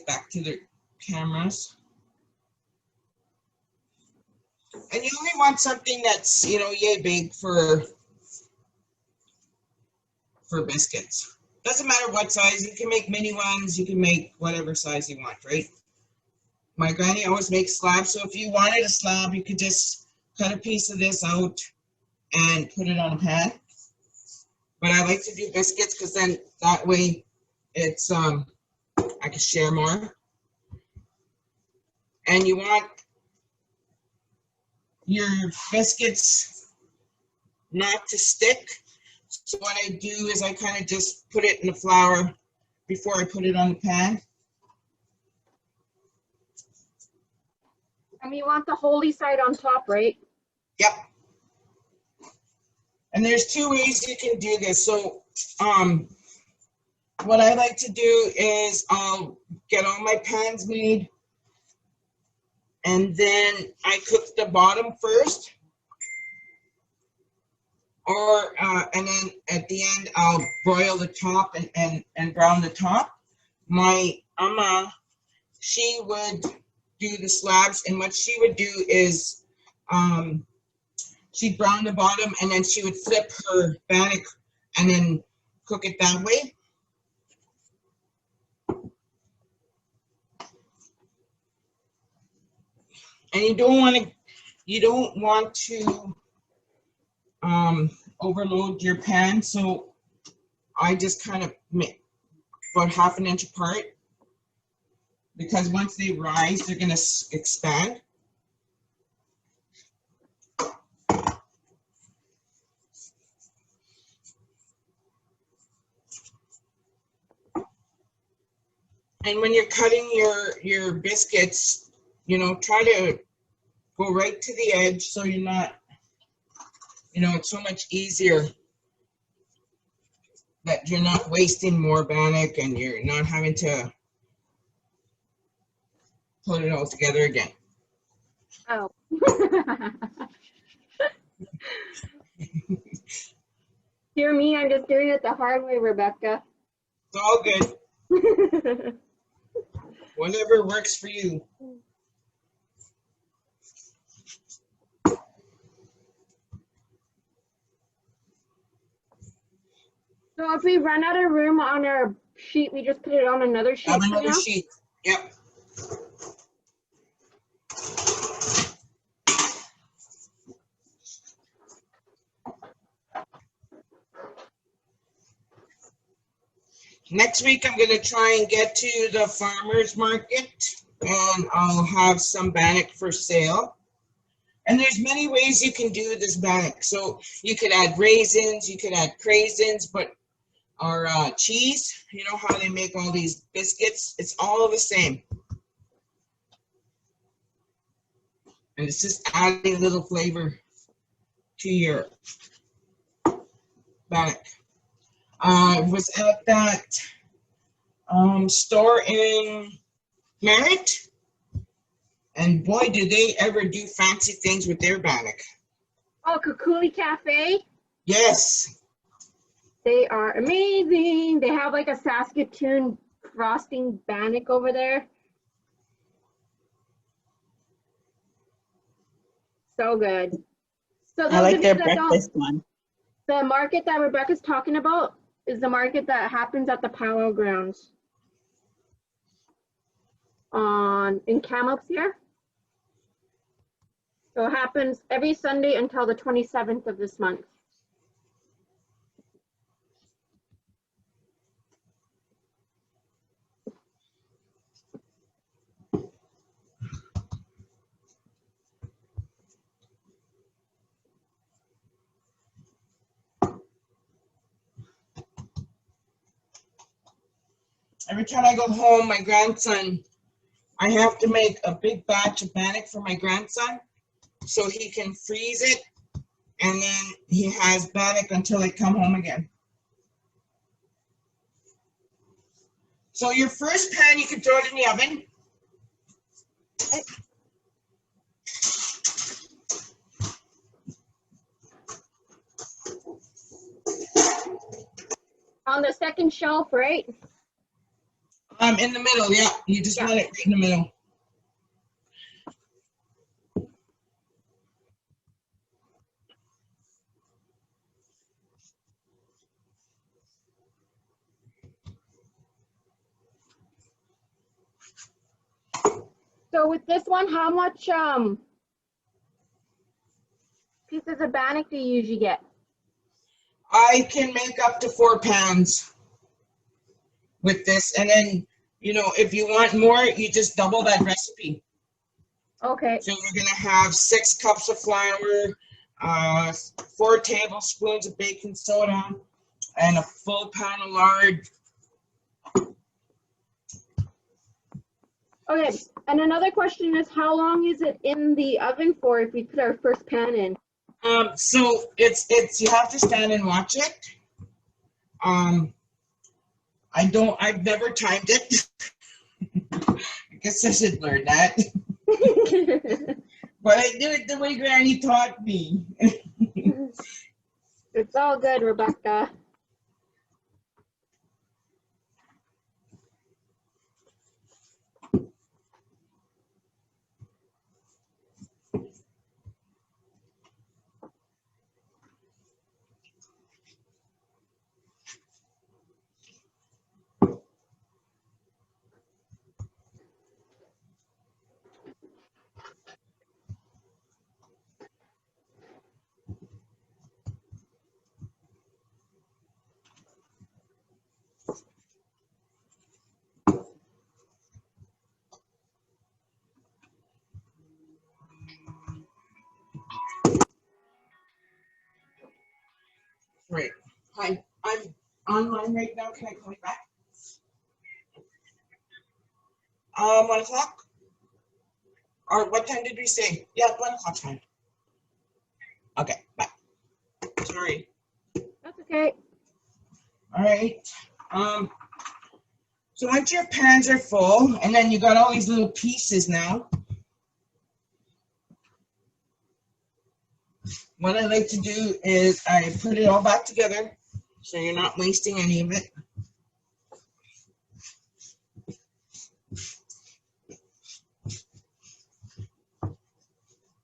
back to the cameras. And you only want something that's, you know, yay big for biscuits. Doesn't matter what size. You can make mini ones. You can make whatever size you want, right? My granny always makes slabs. So if you wanted a slab, you could just cut a piece of this out and put it on a pan. But I like to do biscuits because then that way it's, I can share more. And you want your biscuits not to stick. So what I do is I kind of just put it in the flour before I put it on the pan. And you want the holy side on top, right? Yep. And there's two ways you can do this. So what I like to do is I'll get all my pans made, and then I cook the bottom first. Or, and then at the end, I'll broil the top and brown the top. My Amma, she would do the slabs, and what she would do is she'd brown the bottom, and then she would flip her bannock and then cook it that way. And you don't want to overload your pan, so I just kind of make about ½ an inch apart, because once they rise, they're going to expand. And when you're cutting your biscuits, you know, try to go right to the edge so you're not, you know, it's so much easier that you're not wasting more bannock and you're not having to put it all together again. Oh. Hear me, I'm just doing it the hard way, Rebecca. It's all good. Whatever works for you. So if we run out of room on our sheet, we just put it on another sheet. Have another sheet. Yep. Next week, I'm going to try and get to the farmer's market, and I'll have some bannock for sale. And there's many ways you can do this bannock. So you could add raisins, you could add craisins, or cheese. You know how they make all these biscuits? It's all the same. And it's just adding a little flavor to your bannock. I was at that store in Merritt, and boy, do they ever do fancy things with their bannock. Oh, Kukuli Cafe? Yes. They are amazing. They have like a Saskatoon frosting bannock over there. So good. So I like their breakfast one. The market that Rebecca's talking about is the market that happens at the Powwow grounds in Kamloops here. So it happens every Sunday until the 27th of this month. Every time I go home, my grandson, I have to make a big batch of bannock for my grandson so he can freeze it, and then he has bannock until I come home again. So your first pan, you can throw it in the oven. On the second shelf, right? In the middle, yeah. You just want it right in the middle. So with this one, how much pieces of bannock do you usually get? I can make up to 4 pounds with this, and then, you know, if you want more, you just double that recipe. Okay. So you're gonna have 6 cups of flour, 4 tablespoons of baking soda, and a full pound of lard. Okay, and another question is, how long is it in the oven for if we put our first pan in? So it's you have to stand and watch it. I've never timed it. I guess I should learn that. But I do it the way Granny taught me. It's all good, Rebecca. Right. Hi, I'm online right now. Can I call you back? 1 o'clock? Or what time did we say? Yeah, 1 o'clock time. Okay, bye. Sorry. That's okay. All right. So once your pans are full, and then you got all these little pieces now, what I like to do is I put it all back together so you're not wasting any of it.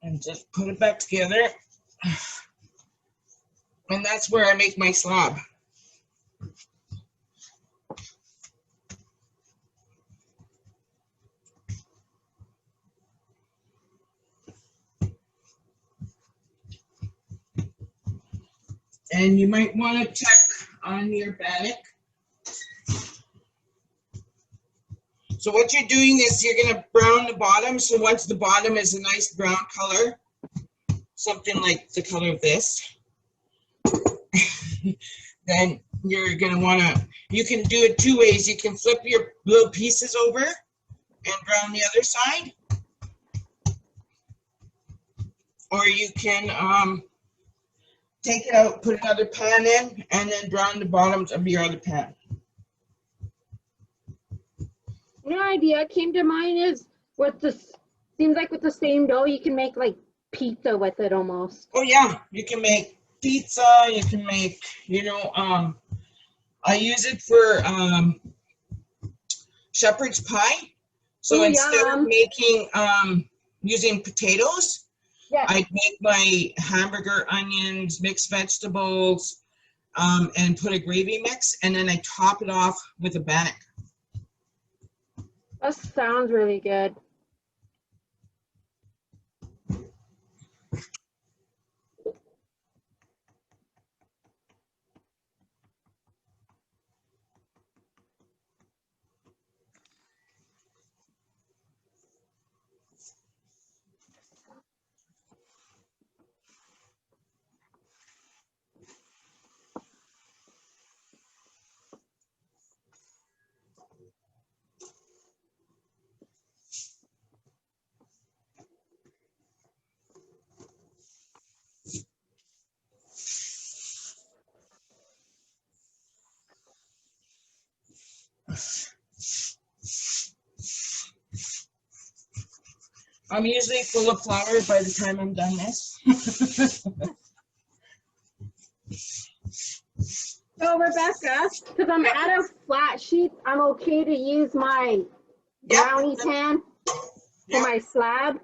And just put it back together. And that's where I make my slab. And you might want to check on your bannock. So what you're doing is you're going to brown the bottom. So once the bottom is a nice brown color, something like the color of this, then you're going to want to, you can do it 2 ways. You can flip your little pieces over and brown the other side. Or you can take it out, put another pan in, and then brown the bottoms of your other pan. An idea came to mind is with this, seems like with the same dough, you can make like pizza with it almost. Oh yeah, you can make pizza, you can make, you know, I use it for shepherd's pie. So instead of making, using potatoes, I'd make my hamburger, onions, mixed vegetables, and put a gravy mix, and then I top it off with a bannock. That sounds really good. I'm usually full of flour by the time I'm done this. Oh, Rebecca, because I'm out of flat sheets, I'm okay to use my brownie pan for my slab.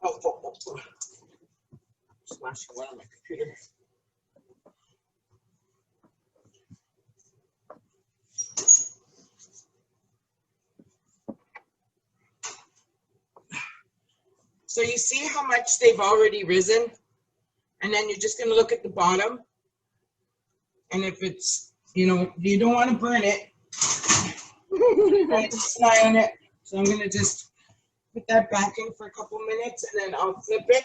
Oh. Splashing water on my computer. So you see how much they've already risen? And then you're just going to look at the bottom. And if it's, you know, you don't want to burn it. Keep an eye on it. So I'm going to just put that back in for a couple minutes and then I'll flip it.